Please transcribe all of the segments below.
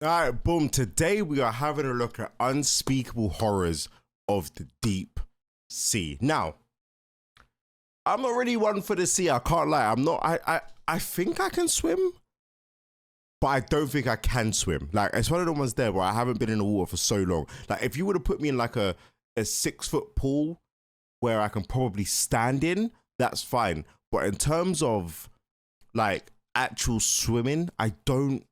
All right, boom. Today we are having a look at unspeakable horrors of the deep sea. Now, I'm not really one for the sea. I can't lie. I'm not. I think I can swim, but I don't think I can swim. Like, it's one of the ones there where I haven't been in the water for so long. Like, if you would have put me in like a 6-foot pool where I can probably stand in, that's fine. But in terms of like actual swimming, I don't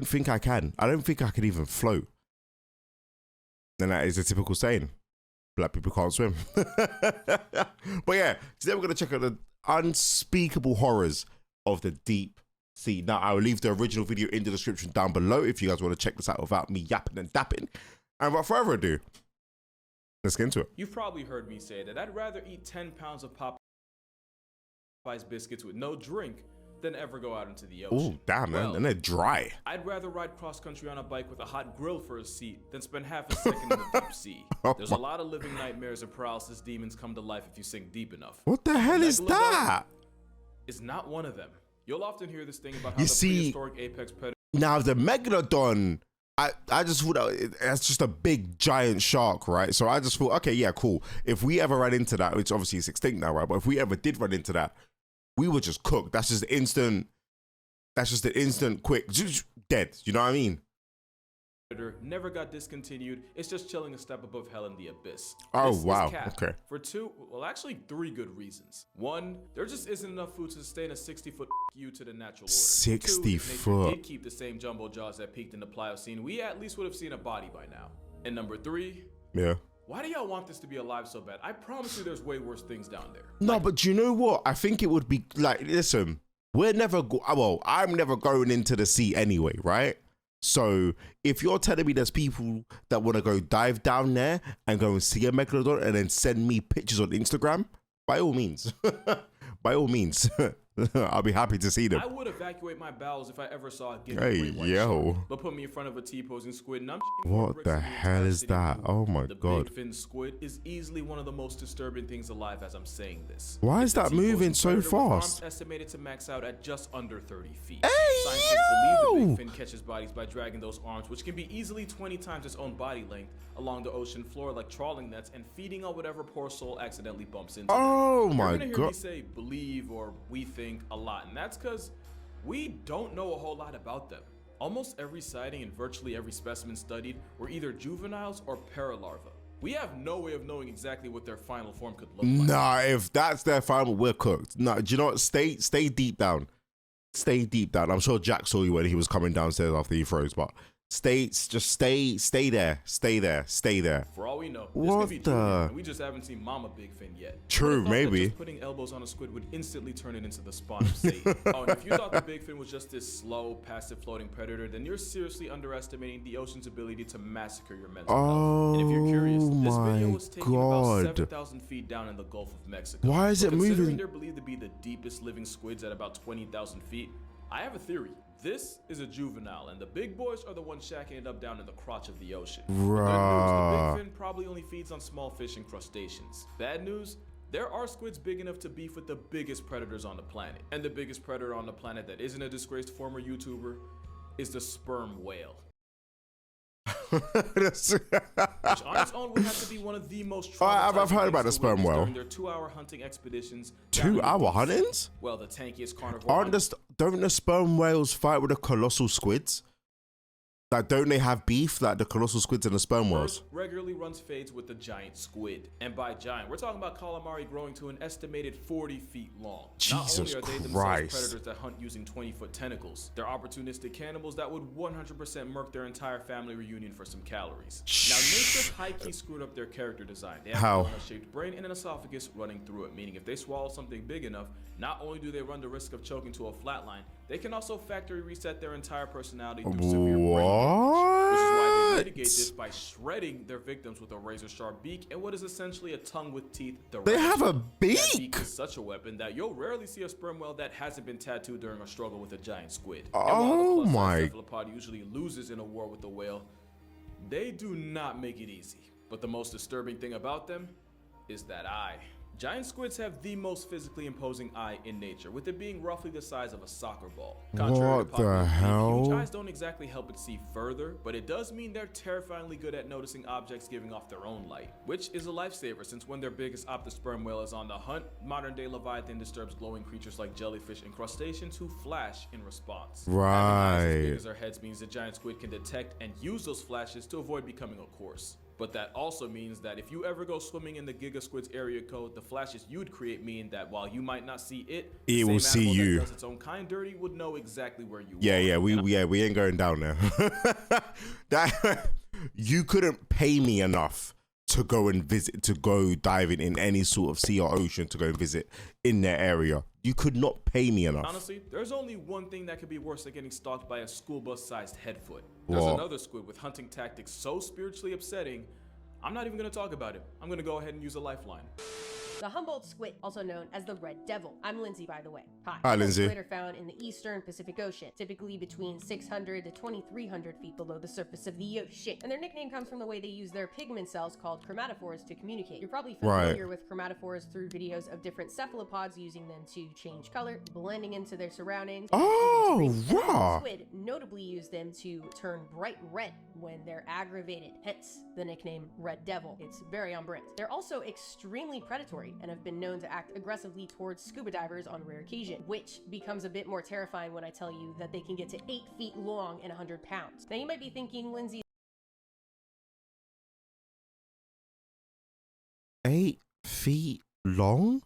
think I can. I don't think I can even float. And that is a typical saying. Black people can't swim. But yeah, today we're going to check out the unspeakable horrors of the deep sea. Now, I will leave the original video in the description down below if you guys want to check this out without me yapping and dapping. And without further ado, let's get into it. You've probably heard me say that I'd rather eat 10 pounds of Popeye's biscuits with no drink than ever go out into the ocean. Oh, damn, man. And they're dry. I'd rather ride cross-country on a bike with a hot grill for a seat than spend half a second in the deep sea. There's a lot of living nightmares and paralysis demons come to life if you sink deep enough. What the hell is that? It's not one of them. You'll often hear this thing about how You the see, prehistoric apex predator... Now, the Megalodon, I just thought that's just a big giant shark, right? So I just thought, okay, yeah, cool. If we ever ran into that, which obviously is extinct now, right? But if we ever did run into that, we would just cook. That's just instant. That's just an instant, quick, dead. You know what I mean? Never got discontinued. It's just chilling a step above hell in the abyss. Oh, this wow. Is capped Okay. For actually three good reasons. One, there just isn't enough food to sustain a 60-foot you to the natural order. 60 Two, foot. if nature did keep the same jumbo jaws that peaked in the Pliocene, we at least would have seen a body by now. And number three, yeah. Why do y'all want this to be alive so bad? I promise you there's way worse things down there. No, but you know what? I think it would be like, listen, I'm never going into the sea anyway, right? So if you're telling me there's people that want to go dive down there and go and see a Megalodon and then send me pictures on Instagram, by all means, by all means, I'll be happy to see them. I would evacuate my bowels if I ever saw a Hey, yo. But put me in front of a T-posing squid and I'm What the hell is that? Oh my the God. big fin squid is easily one of the most disturbing things alive as I'm saying this. Why is that moving so predator with arms fast? estimated to max out at just under 30 feet. Hey, Scientists believe the yo! big fin catches bodies by dragging those arms, which can be easily 20 times its own body length, along the ocean floor like trawling nets and feeding on whatever poor soul accidentally bumps into. Oh You're my gonna hear God. me say believe or we think a lot, and that's because we don't know a whole lot about them. Almost every sighting and virtually every specimen studied were either juveniles or paralarvae. We have no way of knowing exactly what their final form could look like. Nah, if that's their final, we're cooked. Nah, do you know what? Stay deep down. Stay deep down. I'm sure Jack saw you when he was coming downstairs after he froze, but stay there. For all we know, this What could be the? junior, and we just haven't seen Mama Big Fin yet. True, Who would've thought that maybe. Just putting elbows on a squid would instantly turn it into the spawn of Satan. Oh, and if you thought the Big Fin was just this slow, passive floating predator, then you're seriously underestimating the ocean's ability to massacre your mental health. And if you're curious, this video was taken about 7,000 feet down in the Gulf of Mexico. Why is it Considering moving? they're believed to be the deepest living squids at about 20,000 feet, I have a theory. This is a juvenile, and the big boys are the ones shacking it up down in the crotch of the ocean. Good news, the big fin probably only feeds on small fish and crustaceans. Bad news, there are squids big enough to beef with the biggest predators on the planet. And the biggest predator on the planet that isn't a disgraced former YouTuber is the sperm whale. Which on its own would have to be one of the most I've heard about the sperm whale. During their 2-hour hunting expeditions. 2-hour huntings? Well, the tankiest carnivore. Don't the sperm whales fight with the colossal squids? Like, don't they have beef like the colossal squids and the sperm whales? Regularly runs fades with the giant squid. And by giant, we're talking about calamari growing to an estimated 40 feet long. Jesus Not only are they themselves Christ. predators that hunt using 20-foot tentacles, they're opportunistic cannibals that would 100% murk their entire family reunion for some calories. Now, nature high-key screwed up their character design. They have How? a donut-shaped brain and an esophagus running through it, meaning if they swallow something big enough, not only do they run the risk of choking to a flatline, they can also factory reset their entire personality through severe brain damage, which is why they mitigate this by shredding their victims with a razor-sharp beak and what is essentially a tongue with teeth. They have a That beak? beak is such a weapon that you'll rarely see a sperm whale that hasn't been tattooed during a struggle with a giant squid. Oh and while the plus-size my- cephalopod usually loses in a war with the whale, they do not make it easy. But the most disturbing thing about them is that I Giant squids have the most physically imposing eye in nature, with it being roughly the size of a soccer ball. Contrary What to popular the belief, hell? huge eyes don't exactly help it see further, but it does mean they're terrifyingly good at noticing objects giving off their own light, which is a lifesaver since when their biggest optosperm whale is on the hunt, modern-day Leviathan disturbs glowing creatures like jellyfish and crustaceans who flash in response. Having eyes as big as their heads means the giant squid can detect and use those flashes to avoid becoming a corpse. But that also means that if you ever go swimming in the Giga Squid's area code, the flashes you'd create mean that while you might not see it, it will see you. That does its own kind dirty would know exactly where you Yeah, are. we ain't going down there. That you couldn't pay me enough to go and visit, to go diving in any sort of sea or ocean to go and visit in their area. You could not pay me enough. Honestly, there's only one thing that could be worse than getting stalked by a school bus-sized headfoot. There's What? another squid with hunting tactics so spiritually upsetting, I'm not even going to talk about it. I'm going to go ahead and use a lifeline. The Humboldt squid, also known as the red devil. I'm Lindsay, by the way. Hi. Hi, Lindsay. Squid are found in the eastern Pacific Ocean, typically between 600 to 2,300 feet below the surface of the ocean. And their nickname comes from the way they use their pigment cells called chromatophores to communicate. You're probably familiar with chromatophores through videos of different cephalopods using them to change color, blending into their surroundings. Oh, raw. Squid notably use them to turn bright red when they're aggravated, hence the nickname Red Devil. It's very on brand. They're also extremely predatory and have been known to act aggressively towards scuba divers on rare occasion, which becomes a bit more terrifying when I tell you that they can get to 8 feet long and 100 pounds. Now you might be thinking, Lindsay, 8 feet long?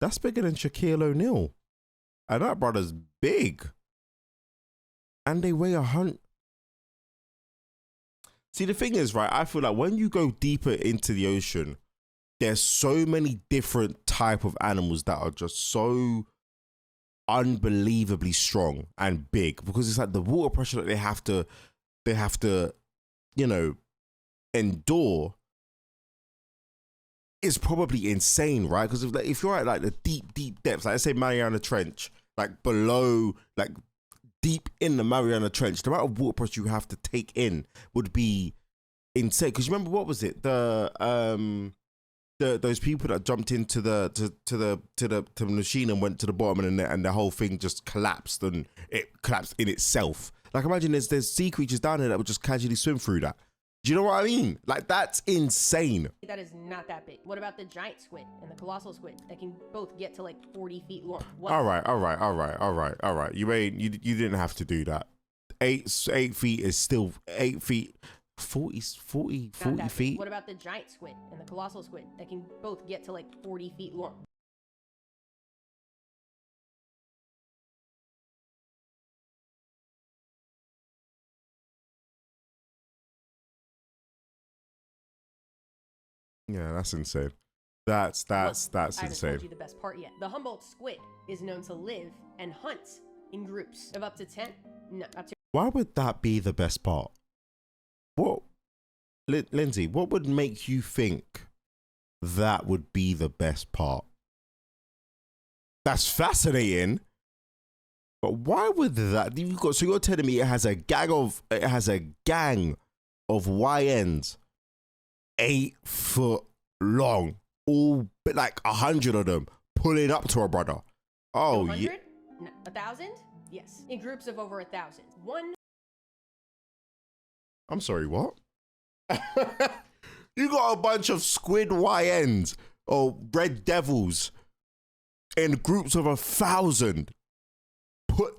That's bigger than Shaquille O'Neal. And that brother's big. And they weigh 100. See, the thing is, right, I feel like when you go deeper into the ocean, there's so many different type of animals that are just so unbelievably strong and big, because it's like the water pressure that they have to, you know, endure is probably insane, right? Because if you're at like the deep depths, like let's say Mariana Trench, like below, like deep in the Mariana Trench, the amount of water pressure you have to take in would be insane. Because you remember, what was it? Those people that jumped into the machine and went to the bottom, and the whole thing just collapsed, and it collapsed in itself. Like, imagine there's sea creatures down there that would just casually swim through that. Do you know what I mean? Like, that's insane. that is not that big. What about the giant squid and the colossal squid that can both get to like 40 feet long? What? All right. You didn't have to do that. 8 feet is still 8 feet. 40 feet. What about the giant squid and the colossal squid that can both get to like 40 feet long? Yeah, that's insane. That's Look, I haven't insane. told you the best part yet. The Humboldt squid is known to live and hunt in groups of up to 10. No, up to. Why would that be the best part? What, Lindsay, what would make you think that would be the best part? That's fascinating. But why would that? So you're telling me it has a gang of YNs, 8 foot long, all but like 100 of them pulling up to a brother. Oh 100? yeah. No, 1,000? Yes, in groups of over 1,000. One. I'm sorry, what? You got a bunch of squid YNs or red devils in groups of 1,000.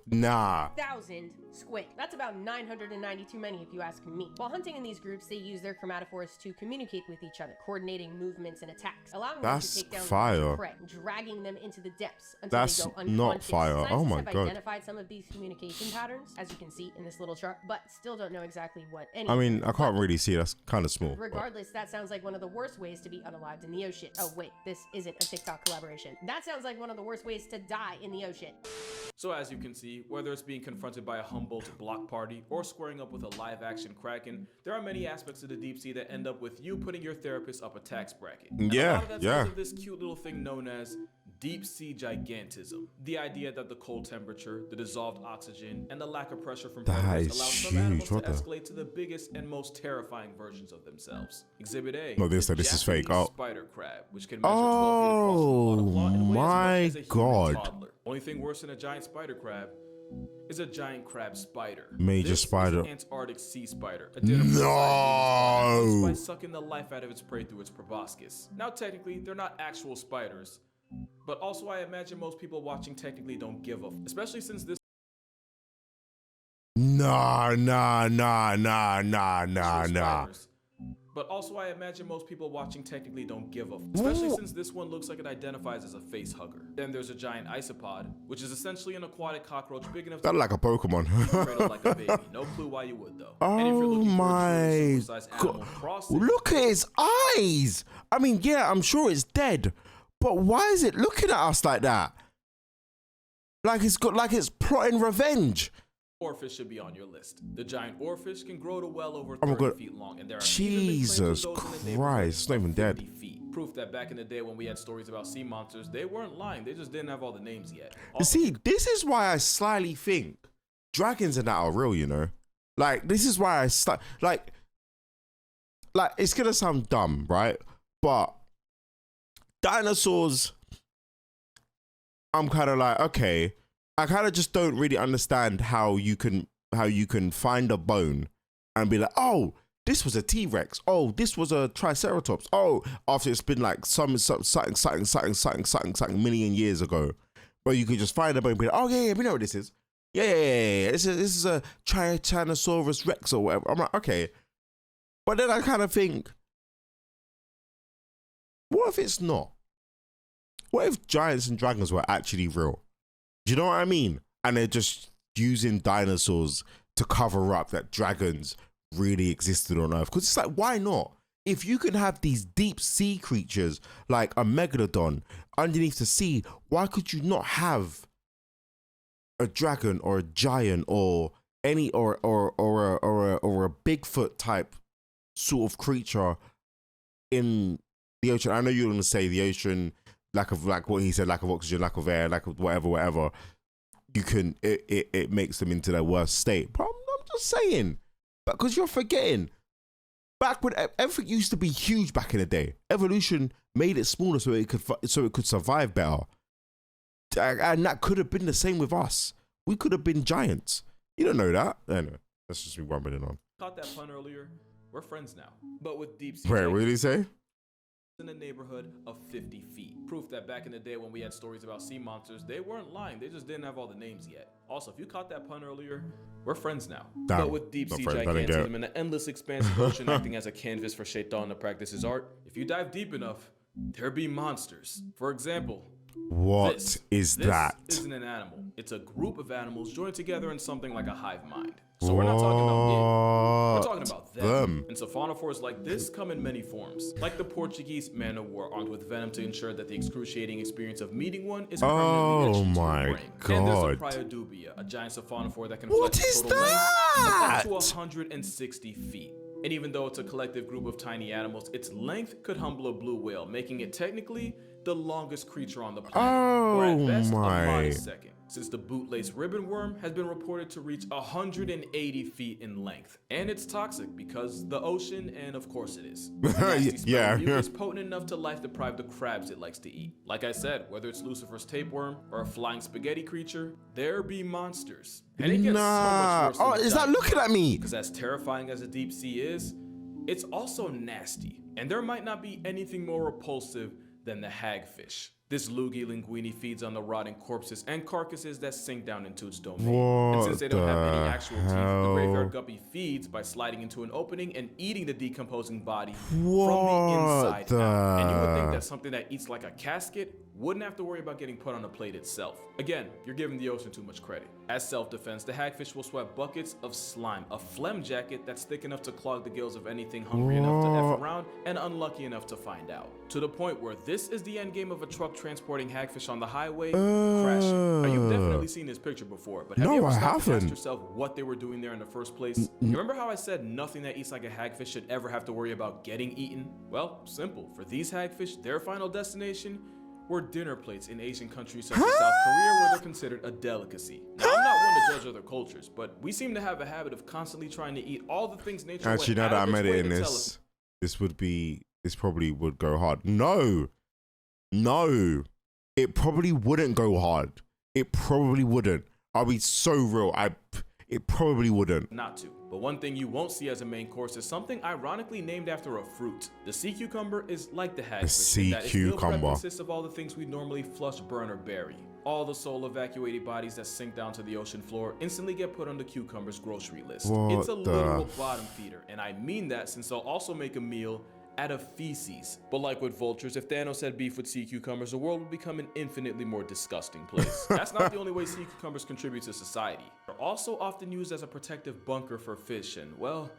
Nah. 1,000 squid. That's about 990 too many if you ask me. While hunting in these groups, they use their chromatophores to communicate with each other, coordinating movements and attacks, allowing them to take down fire. prey, dragging them into the depths until That's they go unconscious. not fire. Scientists Oh my have God. identified some of these communication patterns, as you can see in this little chart, but still don't know exactly what any. I mean, I can't really see. That's kind of small. Regardless, that sounds like one of the worst ways to be unalived in the ocean. Oh wait, this isn't a TikTok collaboration. That sounds like one of the worst ways to die in the ocean. So as you can see, whether it's being confronted by a Humboldt block party or squaring up with a live-action kraken, there are many aspects of the deep sea that end up with you putting your therapist up a tax bracket. And a lot of that's because of this cute little thing known as Deep sea gigantism. The idea that the cold temperature, the dissolved oxygen, and the lack of pressure from predators allow some animals to escalate to the biggest and most terrifying versions of themselves. Exhibit A. No, this is fake. Oh. Spider crab, which can measure 12 feet across the claw and weigh my as much as a God. human toddler. Only thing worse than a giant spider crab is a giant crab spider. Major This spider. is an Antarctic sea spider. No. By sucking the life out of its prey through its proboscis. Now, technically, they're not actual spiders, but also I imagine most people watching technically don't give a especially since this. Nah. Spiders. But also I imagine most people watching technically don't give a especially since this one looks like it identifies as a face hugger. Then there's a giant isopod, which is essentially an aquatic cockroach big enough That to like a Pokemon. cradle like a baby. No clue why you would though. Oh and if you're looking for a my truly supersized animal crossing, Look at his eyes. I mean, yeah, I'm sure it's dead, but why is it looking at us like that? Like it's plotting revenge. oarfish should be on your list. The giant oarfish can grow to well over Oh my 30 God. feet long, and there are Jesus Christ, it's not even dead. Feet. Proof that back in the day when we had stories about sea monsters, they weren't lying. They just didn't have all the names yet. You see, this is why I slyly think dragons and that are real, you know? Like, this is why like, it's gonna sound dumb, right? But dinosaurs, I'm kind of like, okay, I kind of just don't really understand how you can find a bone and be like, oh, this was a T-Rex. Oh, this was a Triceratops. Oh, after it's been like something million years ago. But you could just find a bone and be like, oh, yeah, we know what this is. Yeah. This is a Tyrannosaurus Rex or whatever. I'm like, okay. But then I kind of think, what if it's not? What if giants and dragons were actually real? Do you know what I mean? And they're just using dinosaurs to cover up that dragons really existed on Earth. Because it's like, why not? If you can have these deep sea creatures like a Megalodon underneath the sea, why could you not have a dragon or a giant or any or a Bigfoot type sort of creature in the ocean? I know you're gonna say the ocean, lack of what he said, lack of oxygen, lack of air, lack of whatever. You can it makes them into their worst state. But I'm just saying, because you're forgetting. Back when everything used to be huge back in the day, evolution made it smaller so it could survive better. And that could have been the same with us. We could have been giants. You don't know that. Anyway, that's just me rumbling on. Caught that pun earlier. We're friends now, but with deep sea. Wait, what did he say? In the neighborhood of 50 feet. Proof that back in the day when we had stories about sea monsters, they weren't lying. They just didn't have all the names yet. Also, if you caught that pun earlier, we're friends now. Damn, but with deep sea gigantism and the endless expansive ocean acting as a canvas for Shaitan to practice his art, if you dive deep enough, there be monsters. For example, What is that? This isn't an animal. It's a group of animals joined together in something like a hive mind. So we're not talking about it. We're talking about them. And sophonophores like this come in many forms. Like the Portuguese man of war armed with venom to ensure that the excruciating experience of meeting one is permanently etched into the brain. And there's a Priodubia, a giant sophonophore that can flex a total length of up to 160 feet. And even though it's a collective group of tiny animals, its length could humble a blue whale, making it technically the longest creature on the planet, or at best, a modest second, since the bootlace ribbon worm has been reported to reach 180 feet in length. And it's toxic because the ocean, and of course it is. Yeah. It's potent enough to life deprive the crabs it likes to eat. Like I said, whether it's Lucifer's tapeworm or a flying spaghetti creature, there be monsters. And it gets so much worse than is that looking at me? Because as terrifying as the deep sea is, it's also nasty. And there might not be anything more repulsive than the hagfish. This loogie linguini feeds on the rotting corpses and carcasses that sink down into its domain. And since they don't have any actual teeth, the graveyard guppy feeds by sliding into an opening and eating the decomposing body from the inside out. And you would think that something that eats like a casket wouldn't have to worry about getting put on a plate itself. Again, you're giving the ocean too much credit. As self-defense, the hagfish will sweat buckets of slime, a phlegm jacket that's thick enough to clog the gills of anything hungry enough to F around and unlucky enough to find out. To the point where this is the end game of a truck transporting hagfish on the highway, crashing. Now, you've definitely seen this picture before, but have you ever stopped to ask yourself what they were doing there in the first place? You remember how I said nothing that eats like a hagfish should ever have to worry about getting eaten? Well, simple. For these hagfish, their final destination were dinner plates in Asian countries such as South Korea, where they're considered a delicacy. Now, I'm not one to judge other cultures, but we seem to have a habit of constantly trying to eat all the things nature Actually, now that I'm editing this, this probably would go hard. No, it probably wouldn't go hard. It probably wouldn't. I'll be so real. It probably wouldn't. Not to. But one thing you won't see as a main course is something ironically named after a fruit. The sea cucumber is like the hagfish. Sea cucumber consists of all the things we normally flush, burn, or bury. All the soul evacuated bodies that sink down to the ocean floor instantly get put on the cucumber's grocery list. It's a literal bottom feeder, and I mean that since they'll also make a meal out of feces. But like with vultures, if Thanos had beef with sea cucumbers, the world would become an infinitely more disgusting place. That's not the only way sea cucumbers contribute to society. They're also often used as a protective bunker for fish, and well,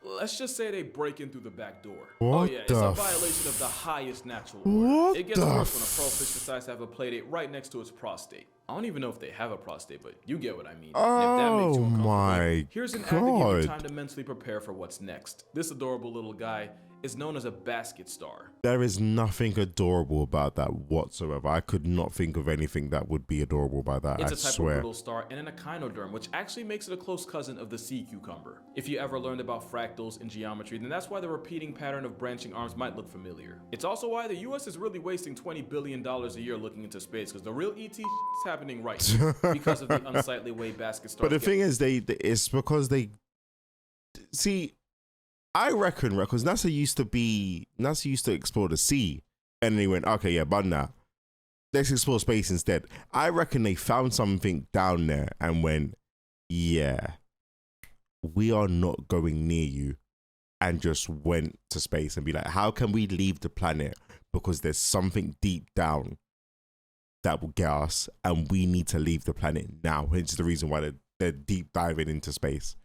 let's just say they break in through the back door. What it's a violation of the highest natural order. It gets worse when a profish decides to have a playdate right next to its prostate. I don't even know if they have a prostate, but you get what I mean. Oh my here's an ad to give you time to mentally prepare for what's next. This adorable little guy is known as a basket star. There is nothing adorable about that whatsoever. I could not think of anything that would be adorable about that. It's a type of little star and an echinoderm, which actually makes it a close cousin of the sea cucumber. If you ever learned about fractals in geometry, then that's why the repeating pattern of branching arms might look familiar. It's also why the US is really wasting $20 billion a year looking into space, because the real ET is happening right now because of the unsightly way basket stars. But the thing is, it's because they see. I reckon, because NASA used to explore the sea, and they went, okay, yeah, but now let's explore space instead. I reckon they found something down there and went, yeah, we are not going near you, and just went to space and be like, how can we leave the planet? Because there's something deep down that will get us, and we need to leave the planet now. Hence the reason why they're deep diving into space.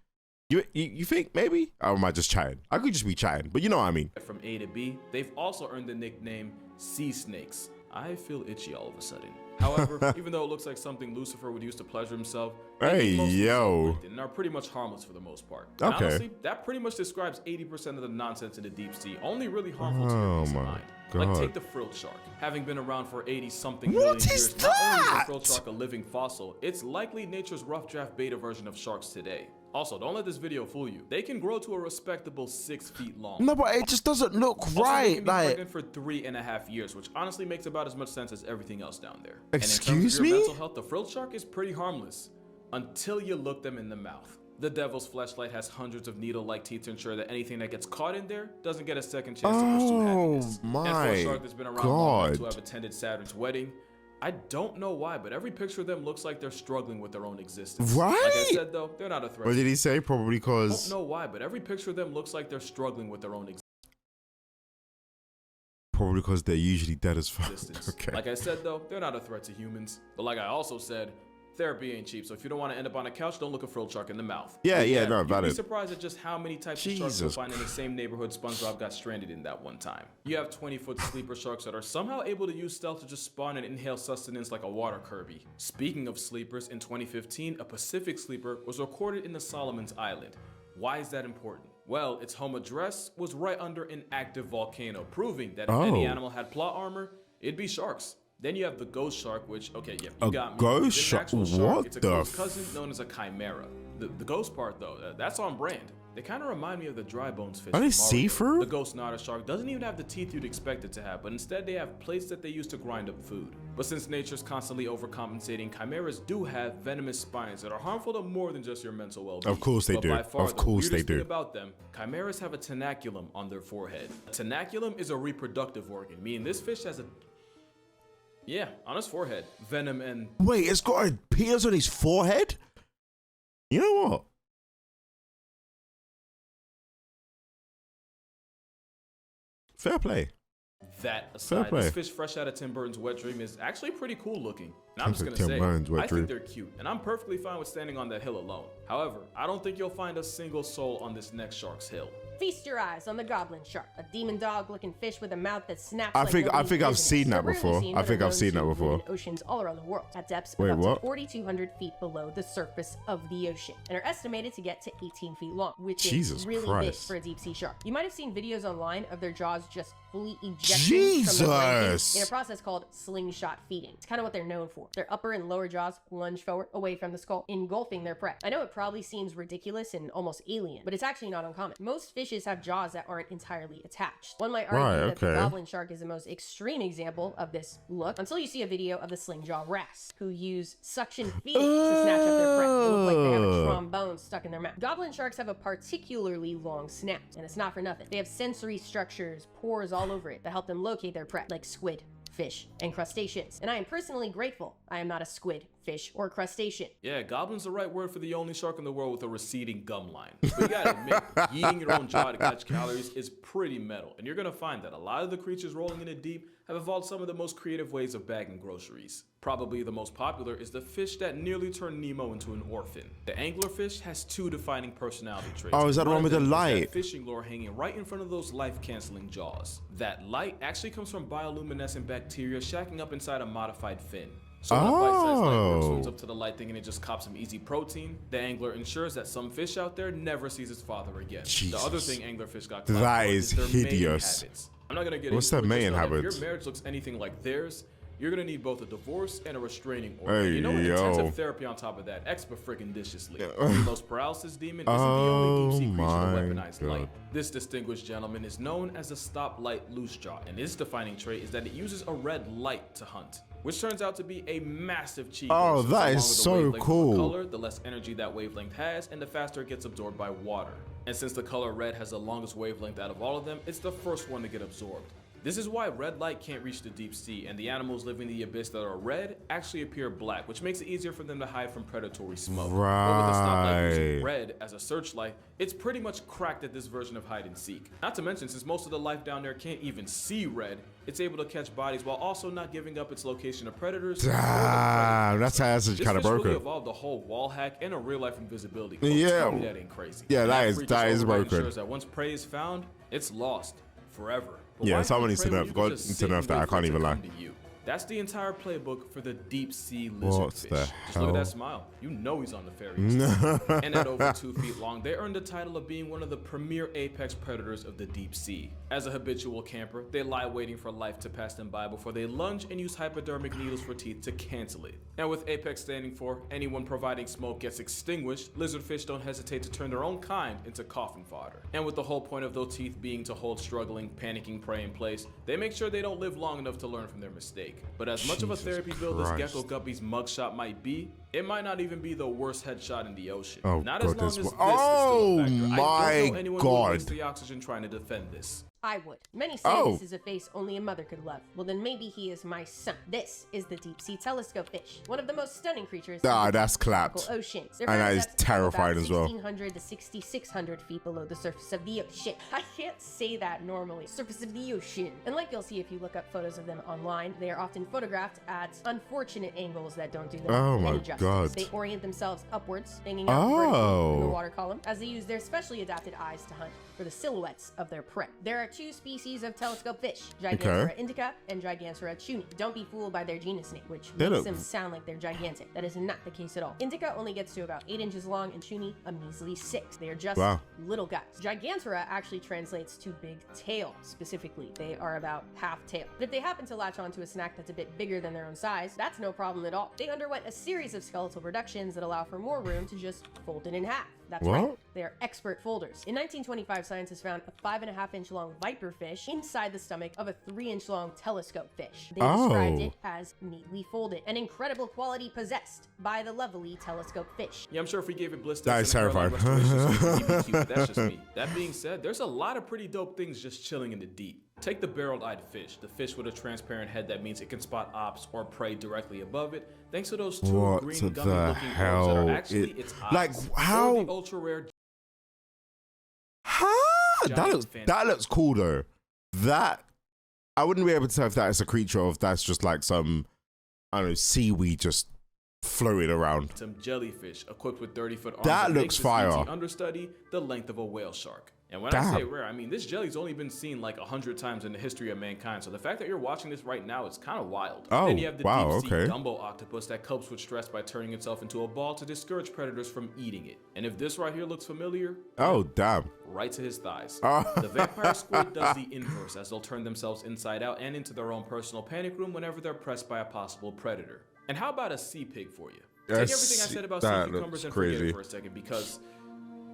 You think maybe? Or am I just chatting? I could just be chatting, but you know what I mean. From A to B, they've also earned the nickname sea snakes. I feel itchy all of a sudden. However, even though it looks like something Lucifer would use to pleasure himself, hey yo, and are pretty much harmless for the most part. Okay. And honestly, that pretty much describes 80% of the nonsense in the deep sea. Only really harmful to your peace of mind. God. Like take the frilled shark. Having been around for 80-something million years, is not only is that? the frilled shark a living fossil, it's likely nature's rough draft beta version of sharks today. Also, don't let this video fool you. They can grow to a respectable 6 feet long. No, but it just doesn't look also, right. They can be pregnant for 3.5 years, which honestly makes about as much sense as everything else down there. Excuse and in terms of me? your mental health, the frilled shark is pretty harmless until you look them in the mouth. The devil's fleshlight has hundreds of needle-like teeth to ensure that anything that gets caught in there doesn't get a second chance to pursue happiness. My and for a shark that's been around long enough to have attended Saturn's wedding, I don't know why, but every picture of them looks like they're struggling with their own existence. Right? Like I said, though, they're not a threat. What did he say? Probably because... I don't know why, but every picture of them looks like they're struggling with their own existence. Probably because they're usually dead as fuck. Okay. Like I said, though, they're not a threat to humans. But like I also said, therapy ain't cheap. So if you don't want to end up on a couch, don't look a frilled shark in the mouth. Yeah, no, you'd valid. be surprised at just how many types of sharks you'll find in the same neighborhood SpongeBob got stranded in that one time. You have 20-foot sleeper sharks that are somehow able to use stealth to just spawn and inhale sustenance like a water Kirby. Speaking of sleepers, in 2015, a Pacific sleeper was recorded in the Solomons Island. Why is that important? Well, its home address was right under an active volcano, proving that if any animal had plot armor, it'd be sharks. Then you have the ghost shark, which, okay, yeah, you got me. Ghost shark? What it's a close cousin known as a chimera. The ghost part, though, that's on brand. They kind of remind me of the dry bones fish. Are they see-through? The ghost otter shark doesn't even have the teeth you'd expect it to have, but instead they have plates that they use to grind up food. But since nature's constantly overcompensating, chimeras do have venomous spines that are harmful to more than just your mental well-being. Of course they do. By far, of course they do. Thing about them, chimeras have a tenaculum on their forehead. A tenaculum is a reproductive organ, meaning this fish has a... Yeah, on his forehead. Venom and... Wait, it's got peels on his forehead? You know what? Fair play. That aside, this fish fresh out of Tim Burton's Wet Dream is actually pretty cool looking. And I'm just gonna say, I think they're cute, and I'm perfectly fine with standing on that hill alone. However, I don't think you'll find a single soul on this next shark's hill. Feast your eyes on the Goblin shark, a demon dog-looking fish with a mouth that snaps. I think I've seen that before. I think I've seen that before. In oceans all around the world, at depths up to 4,200 feet below the surface of the ocean, and are estimated to get to 18 feet long, which is really big for a deep sea shark. You might have seen videos online of their jaws just fully ejecting from the blanket Jesus! in a process called slingshot feeding. It's kind of what they're known for. Their upper and lower jaws lunge forward away from the skull, engulfing their prey. I know it probably seems ridiculous and almost alien, but it's actually not uncommon. Most fishes have jaws that aren't entirely attached. One might argue that the goblin shark is the most extreme example of this look, until you see a video of the sling jaw wrasse, who use suction feeding to snatch up their prey. They look like they have a trombone stuck in their mouth. Goblin sharks have a particularly long snout, and it's not for nothing. They have sensory structures, pores all over it, that help them locate their prey, like squid, fish, and crustaceans. And I am personally grateful I am not a squid, fish, or crustacean. Yeah, goblin's the right word for the only shark in the world with a receding gum line. But you gotta admit, eating your own jaw to catch calories is pretty metal, and you're gonna find that a lot of the creatures rolling in the deep have evolved some of the most creative ways of bagging groceries. Probably the most popular is the fish that nearly turned Nemo into an orphan. The anglerfish has two defining personality traits. Oh, is that the one with the light? Fishing lure hanging right in front of those life-canceling jaws. That light actually comes from bioluminescent bacteria shacking up inside a modified fin. So when a bite-sized light swims up to the light thinking it just cops some easy protein, the angler ensures that some fish out there never sees its father again. Jesus. The other thing anglerfish got that is their hideous. mating habits. I'm not gonna get What's into their it, just mating know that habits? If your marriage looks anything like theirs, you're gonna need both a divorce and a restraining order. Hey, You know, yo. intensive therapy on top of that, extra friggin' viciously. Los paralysis demon isn't the only deep sea creature my to weaponize God. light. This distinguished gentleman is known as the stoplight loosejaw, and his defining trait is that it uses a red light to hunt, which turns out to be a massive cheat. Oh, code, that along is with the so wavelength of the cool. color, the less energy that wavelength has, and the faster it gets absorbed by water. And since the color red has the longest wavelength out of all of them, it's the first one to get absorbed. This is why red light can't reach the deep sea, and the animals living in the abyss that are red actually appear black, which makes it easier for them to hide from predatory smoke. But with the stoplight using red as a searchlight, it's pretty much cracked at this version of hide and seek. Not to mention, since most of the life down there can't even see red, it's able to catch bodies while also not giving up its location to predators. Damn, that's kind of This broken. fish really evolved a whole wall hack and a real life invisibility code. Yeah. Tell me that ain't crazy. Yeah, And that is creature's overall broken. ensures that once prey is found, it's lost forever. But Yeah, why someone hunt needs to prey nerf- when you God can just needs to sit nerf and that, I wait for can't it to even lie. come to you? That's the entire playbook for the deep sea What lizardfish. the Just look hell? at that smile. You know he's on the fairy. And at over 2 feet long, they earned the title of being one of the premier apex predators of the deep sea. As a habitual camper, they lie waiting for life to pass them by before they lunge and use hypodermic needles for teeth to cancel it. And with apex standing for anyone providing smoke gets extinguished, lizardfish don't hesitate to turn their own kind into coffin fodder. And with the whole point of those teeth being to hold struggling, panicking prey in place, they make sure they don't live long enough to learn from their mistake. But as much of a Jesus therapy build as Christ. Gecko Guppy's mugshot might be, it might not even be the worst headshot in the ocean. Oh, Not God, as long this as one- this Oh, is still a factor. I my don't know anyone who would waste God. the oxygen trying to defend this. I would. Many say Oh. this is a face only a mother could love. Well, then maybe he is my son. This is the deep sea telescope fish, one of the most stunning creatures Ah, in the that's clapped. tropical oceans. They're And found that at is depths of terrifying about as well. 1,600 to 6,600 feet below the surface of the ocean. I can't say that normally. Surface of the ocean. And like you'll see if you look up photos of them online, they are often photographed at unfortunate angles that don't do them Oh my any justice. God. They orient themselves upwards, hanging out vertically in the Oh. water column, as they use their specially adapted eyes to hunt for the silhouettes of their prey. There are two species of telescope fish, Gigantisra indica and Gigantisra chuni. Don't be fooled by their genus name, which They makes look- them sound like they're gigantic. That is not the case at all. Indica only gets to about 8 inches long and chuni a measly 6. They are just Wow. little guys. Gigantisra actually translates to big tail, specifically. They are about half tail. But if they happen to latch onto a snack that's a bit bigger than their own size, that's no problem at all. They underwent a series of skeletal reductions that allow for more room to just fold it in half. That's right. What? They are expert folders. In 1925, scientists found a 5.5-inch long viper fish inside the stomach of a 3-inch long telescope fish. They described it as neatly folded, an incredible quality possessed by the lovely telescope fish. Yeah, I'm sure if we gave it blisters That is and a hairline terrifying. restoration, it'd be cute. That's just me. That being said, there's a lot of pretty dope things just chilling in the deep. Take the barrel-eyed fish, the fish with a transparent head that means it can spot ops or prey directly above it, thanks to those two What green the gummy-looking orbs that hell? are actually its eyes. Like, Or how- the ultra-rare That looks cool though. That I wouldn't be able to tell if that is a creature or if that's just like some, I don't know, seaweed just floating around. some jellyfish equipped with 30-foot arms. That and looks makes its fire. ET understudy the length of a whale shark. And when I say rare, I mean this jelly's only been seen like 100 times in the history of mankind. So the fact that you're watching this right now, it's kind of wild. Oh, then you have the wow, deep sea okay. gumbo octopus that copes with stress by turning itself into a ball to discourage predators from eating it. And if this right here looks familiar, Oh, damn. right to his thighs. Oh. The vampire squid does the inverse, as they'll turn themselves inside out and into their own personal panic room whenever they're pressed by a possible predator. And how about a sea pig for you? Take everything I said about sea cucumbers and forget it for a second, because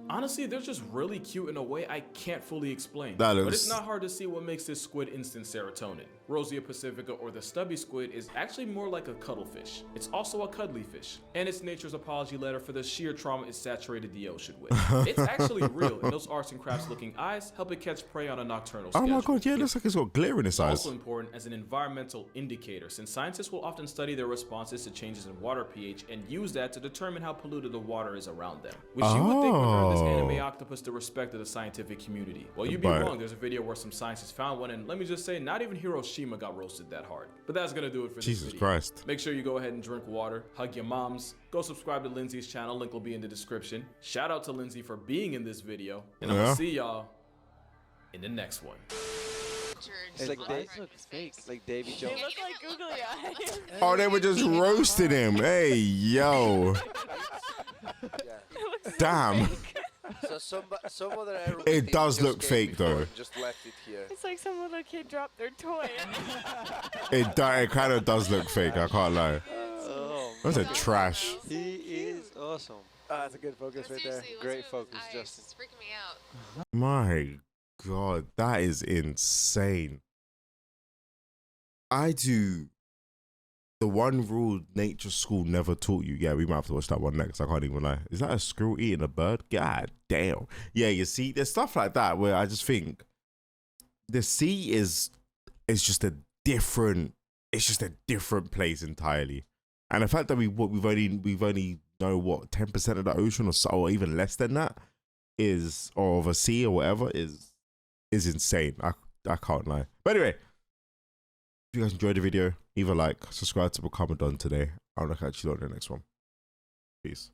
honestly, they're just really cute in a way I can't fully explain. But it's not hard to see what makes this squid instant serotonin. Rosia pacifica, or the stubby squid, is actually more like a cuttlefish. It's also a cuddly fish, and it's nature's apology letter for the sheer trauma it saturated the ocean with. It's actually real, and those arts and crafts looking eyes help it catch prey on a nocturnal schedule. Oh my god, yeah, it looks like it's got glitter in its eyes. Also important as an environmental indicator, since scientists will often study their responses to changes in water pH and use that to determine how polluted the water is around them. Which you would think would earn this anime octopus the respect of the scientific community. Well, you'd be wrong. There's a video where some scientists found one, and let me just say, not even Hiroshima got roasted that hard. But that's gonna do it for this video. Jesus Christ. Make sure you go ahead and drink water, hug your moms, go subscribe to Lindsay's channel, link will be in the description. Shout out to Lindsay for being in this video, and I'm gonna see y'all in the next one. It's like fake. Like Davy Jones. They look like googly eyes. Oh, they were just roasting him. Hey, yo. Damn. So some other It does look fake though. Just left it here. It's like some little kid dropped their toy. It kind of does look fake. I can't lie. That's a trash. He is awesome. That's a good focus right there. Great focus, Justin. It's freaking me out. My god, that is insane. I do the one rule nature school never taught you. Yeah, we might have to watch that one next. I can't even lie. Is that a squirrel eating a bird? God damn. Yeah, you see, there's stuff like that where I just think the sea is just a different. It's just a different place entirely. And the fact that we've only know what 10% of the ocean or even less than that is, or of a sea or whatever, is insane. I can't lie. But anyway, if you guys enjoyed the video, leave a like, subscribe to become a Don today. I'll catch you on the next one. Peace.